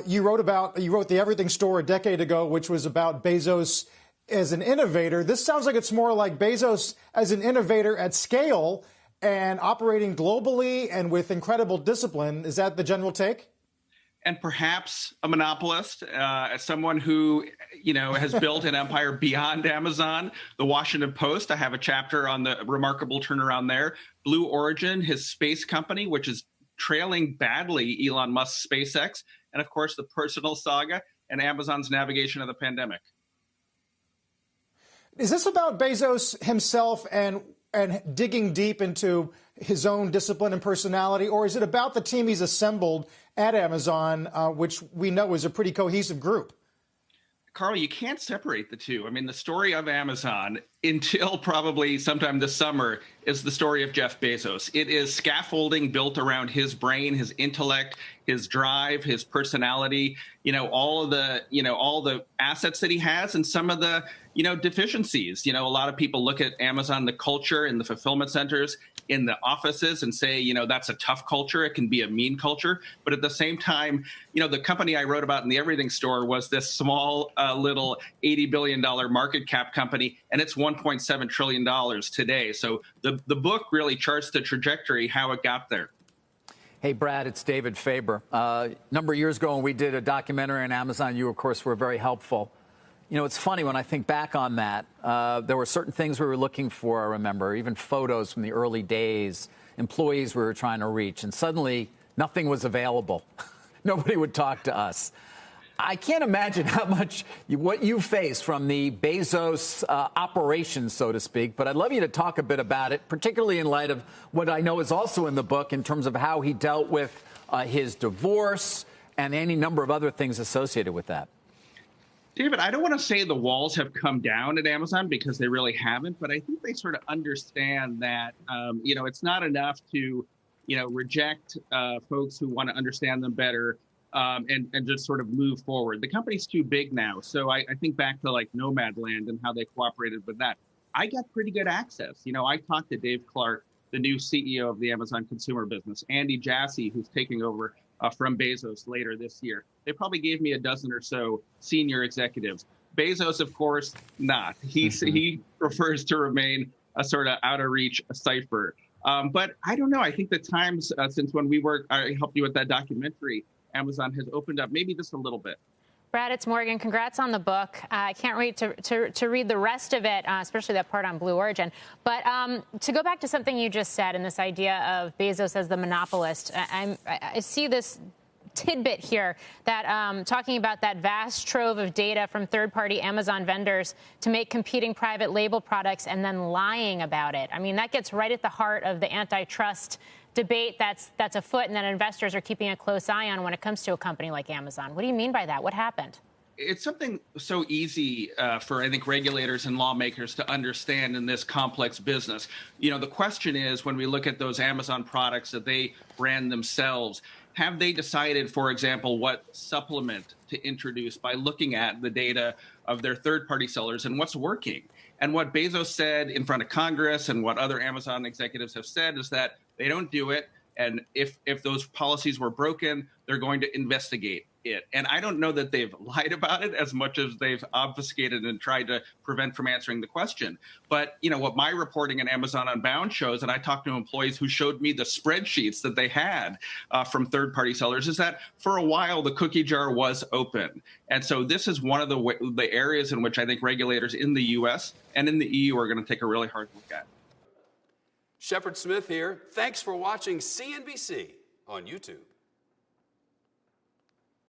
You wrote The Everything Store a decade ago, which was about Bezos as an innovator. This sounds like it's more like Bezos as an innovator at scale and operating globally and with incredible discipline. Is that the general take? And perhaps a monopolist, as someone who, has built an empire beyond Amazon. The Washington Post, I have a chapter on the remarkable turnaround there. Blue Origin, his space company, which is trailing badly Elon Musk's SpaceX. And of course, the personal saga and Amazon's navigation of the pandemic. Is this about Bezos himself and digging deep into his own discipline and personality, or is it about the team he's assembled at Amazon, which we know is a pretty cohesive group? Carl, you can't separate the two. I mean, the story of Amazon until probably sometime this summer is the story of Jeff Bezos. It is scaffolding built around his brain, his intellect, his drive, his personality, all the assets that he has and some of the, deficiencies. A lot of people look at Amazon, the culture in the fulfillment centers, in the offices and say, that's a tough culture. It can be a mean culture. But at the same time, the company I wrote about in The Everything Store was this small, little $80 billion market cap company, and it's $1.7 trillion today. So the book really charts the trajectory, how it got there. Hey, Brad, it's David Faber. A number of years ago when we did a documentary on Amazon, you, of course, were very helpful. It's funny when I think back on that, there were certain things we were looking for, I remember, even photos from the early days, employees we were trying to reach, and suddenly nothing was available. Nobody would talk to us. I can't imagine how much what you face from the Bezos operation, so to speak, but I'd love you to talk a bit about it, particularly in light of what I know is also in the book in terms of how he dealt with his divorce and any number of other things associated with that. David, I don't want to say the walls have come down at Amazon because they really haven't, but I think they sort of understand that, it's not enough to, reject folks who want to understand them better and just sort of move forward. The company's too big now. So I think back to like Nomadland and how they cooperated with that. I got pretty good access. I talked to Dave Clark, the new CEO of the Amazon consumer business, Andy Jassy, who's taking over from Bezos later this year. They probably gave me a dozen or so senior executives. Bezos, of course, not. He prefers to remain a sort of out of reach cipher. But I don't know. I think the times since when I helped you with that documentary, Amazon has opened up maybe just a little bit. Brad, it's Morgan. Congrats on the book. I can't wait to read the rest of it, especially that part on Blue Origin. But to go back to something you just said and this idea of Bezos as the monopolist, I see this tidbit here that talking about that vast trove of data from third-party Amazon vendors to make competing private label products and then lying about it. I mean, that gets right at the heart of the antitrust debate that's afoot and that investors are keeping a close eye on when it comes to a company like Amazon. What do you mean by that? What happened? It's something so easy for, I think, regulators and lawmakers to understand in this complex business. The question is, when we look at those Amazon products that they brand themselves, have they decided, for example, what supplement to introduce by looking at the data of their third-party sellers and what's working? And what Bezos said in front of Congress and what other Amazon executives have said is that they don't do it. And if those policies were broken, they're going to investigate it. And I don't know that they've lied about it as much as they've obfuscated and tried to prevent from answering the question. But, what my reporting in Amazon Unbound shows, and I talked to employees who showed me the spreadsheets that they had from third-party sellers, is that for a while the cookie jar was open. And so this is one of the areas in which I think regulators in the U.S. and in the EU are going to take a really hard look at. Shepard Smith here. Thanks for watching CNBC on YouTube.